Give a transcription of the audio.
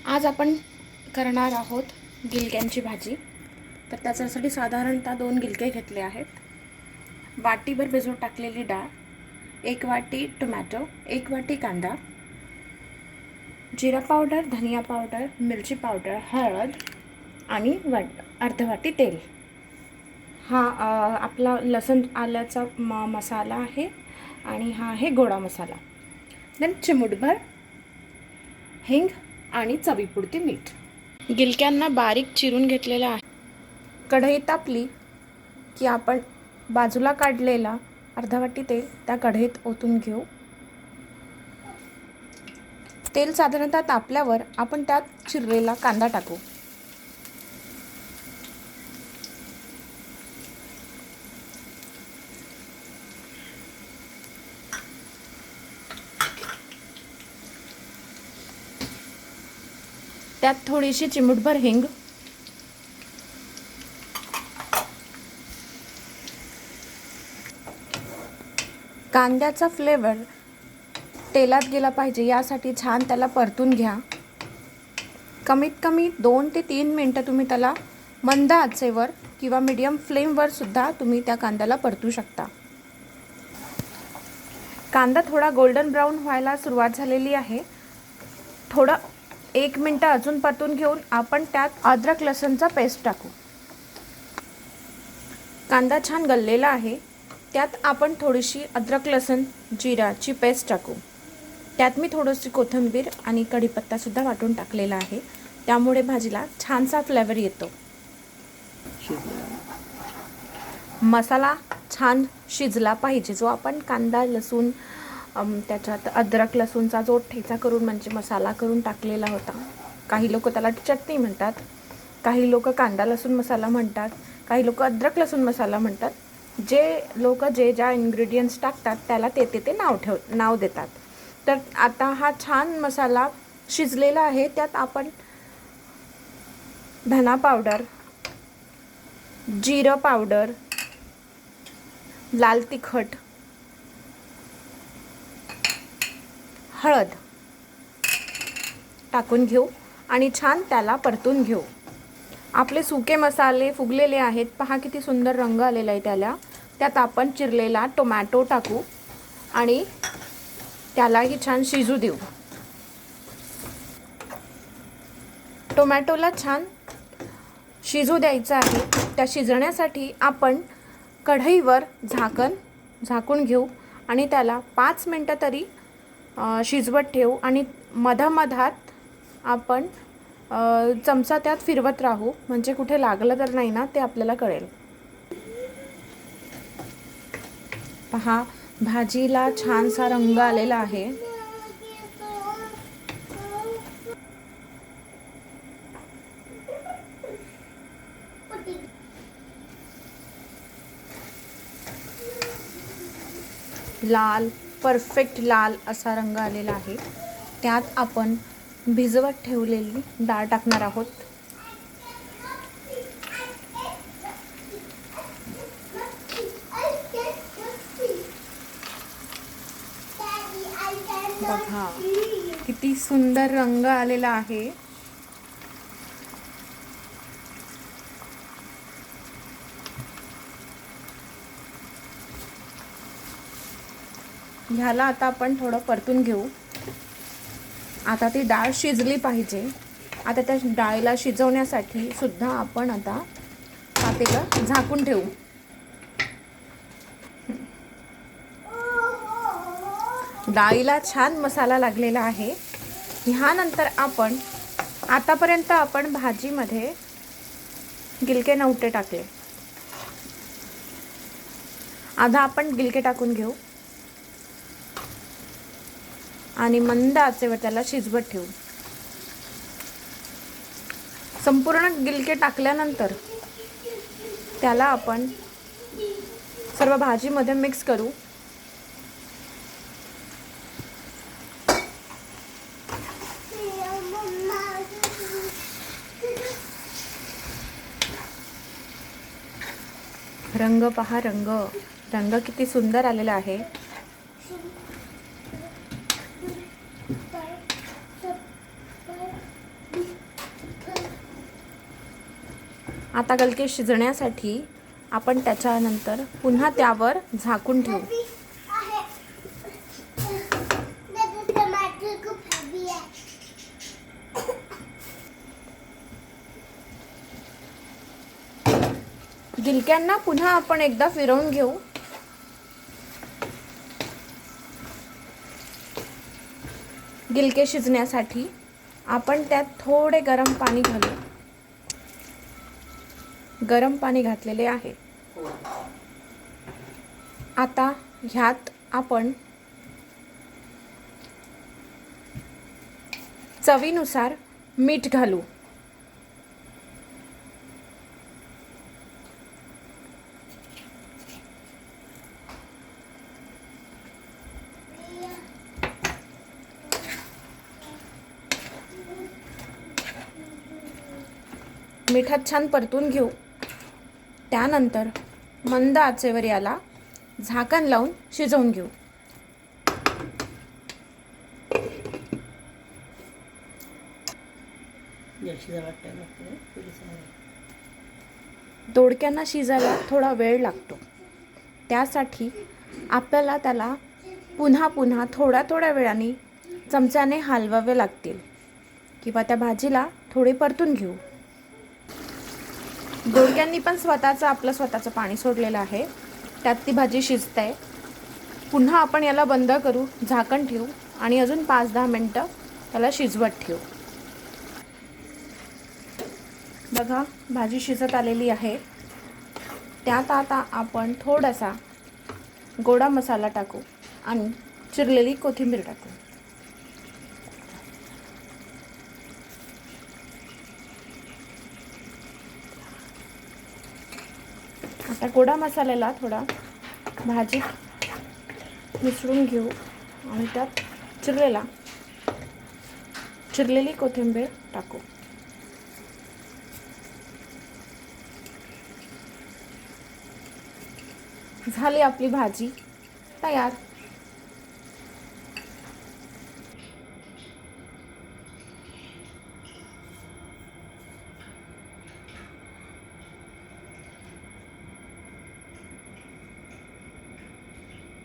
आज आपण करणार आहोत गिलक्यांची भाजी। तर त्याच्यासाठी साधारणतः 2 गिलके घेतले आहेत, वाटीभर भिजवून टाकलेली डाळ, 1 वाटी टोमॅटो, 1 वाटी कांदा, जिरा पावडर, धनिया पावडर, मिरची पावडर, हळद आणि अर्धा वाटी तेल। हा आपला लसूण आल्याचा मसाला आहे आणि हा आहे गोडा मसाला। देन चिमूटभर हिंग आणि चवीपुरती मीठ। गिलक्यांना बारीक चिरून घेतलेला आहे। कढई तापली की आपण बाजूला काढलेला अर्धा वाटी तेल त्या कढईत ओतून घेऊ। तेल साधारणतः तापल्यावर आपण त्यात चिरलेला कांदा टाकू। त्यात थोडीशी चिमूटभर हिंग, कांद्याचा फ्लेवर तेलात गेला पाहिजे यासाठी छान त्याला परतून घ्या। कमीत कमी 2 ते 3 मिनिटं तुम्ही त्याला मंद आचेवर किंवा मीडियम फ्लेमवर सुद्धा तुम्ही त्या कांद्याला परतू शकता। कांदा थोडा गोल्डन ब्राउन व्हायला सुरुवात झालेली आहे। थोडं 1 मिनिट अजून परतून घेऊन आपण त्यात अद्रक लसूणचा पेस्ट टाकू। कांदा छान गललेला आहे, त्यात आपण थोडीशी अद्रक लसूण जिराची पेस्ट टाकू। त्यात मी थोडीशी कोथिंबीर आणि कढीपत्ता सुद्धा वाटून टाकलेला आहे, त्यामुळे भाजीला छानसा फ्लेवर येतो। मसाला छान शिजला पाहिजे, जो आपण कांदा लसूण त्याच्यात अद्रक लसूणचा जो ठेचा करून म्हणजे मसाला करून टाकलेला होता। काही लोक त्याला चटणी म्हणतात, काही लोक कांदा लसूण मसाला म्हणतात, काही लोक अद्रक लसूण मसाला म्हणतात। जे लोक जे ज्या इन्ग्रेडियंट्स टाकतात त्याला ते नाव देतात। तर आता हा छान मसाला शिजलेला आहे, त्यात आपण धना पावडर, जिरं पावडर, लाल तिखट, हळद टाकून घेऊ आणि छान त्याला परतून घेऊ। आपले सुके मसाले फुगलेले आहेत, पहा किती सुंदर रंग आलेला आहे त्याला। त्यात आपण चिरलेला टोमॅटो टाकू आणि त्यालाही छान शिजू देऊ। टोमॅटोला छान शिजू द्यायचं आहे। त्या शिजण्यासाठी आपण कढईवर झाकून घेऊ आणि त्याला 5 मिनिटं तरी शिजवत ठेवू आणि मधामधात आपण चमचा त्यात फिरवत राहू, म्हणजे कुठे लागलं तर नाही ना ते आपल्याला कळेल। पहा भाजीला छानसा रंग आलेला आहे। लाल परफेक्ट लाल असा रंग आलेला आहे। त्यात आपण भिजवत ठेवलेली डाळ टाकणार आहोत। बघा किती सुंदर रंग आलेला आहे। ह्याला आता आपण थोडं परतून घेऊ। आता ती डाळ शिजली पाहिजे। आता त्या डाळीला शिजवण्यासाठी सुद्धा आपण आता पातेलं झाकून ठेवू। डाळीला छान मसाला लागलेला आहे। ह्यानंतर आपण आतापर्यंत आपण भाजीमध्ये गिलके नव्हते टाकले, आता आपण गिलके टाकून घेऊ आणि मंद आचेवर त्याला शिजवत ठेवू। संपूर्ण गिलके टाकल्यानंतर त्याला आपण सर्व भाजीमध्ये मिक्स करू। रंग पहा, रंग किती सुंदर आलेला आहे। आता गलके शिजण्यासाठी आपण त्याच्यानंतर पुन्हा त्यावर झाकून ठेवू. गिलक्यांना पुन्हा आपण एकदा फिरवून घेऊ. गिलके शिजण्यासाठी आपण त्यात थोडे गरम पाणी घालू. गरम पाणी घातलेले आहे. आता ह्यात आपण चवीनुसार मीठ घालू. मिठात छान परतून घेऊ. त्यानंतर मंद आचेवर याला झाकण लावून शिजवून घेऊ. दोडक्यांना शिजायला थोडा वेळ लागतो. त्यासाठी आपल्याला त्याला पुन्हा पुन्हा थोड्या वेळाने चमच्याने हलवावे लागतील किंवा त्या भाजीला थोडे परतून घेऊ. दोडक्यांनी पण आपलं स्वतःचं पाणी सोडलेलं आहे. त्यात ती भाजी शिजते. पुन्हा आपण याला बंद करू, झाकण ठेवू आणि अजून 5-10 मिनटं त्याला शिजवत ठेवू. बघा, भाजी शिजत आलेली आहे. त्यात आता आपण थोडासा गोडा मसाला टाकू आणि चिरलेली कोथिंबीर टाकू. आता गोडा मसाल्याला थोडा भाजीत मिसळून घेऊ आणि त्यात चिरलेली कोथिंबीर टाकू. झाली आपली भाजी तयार.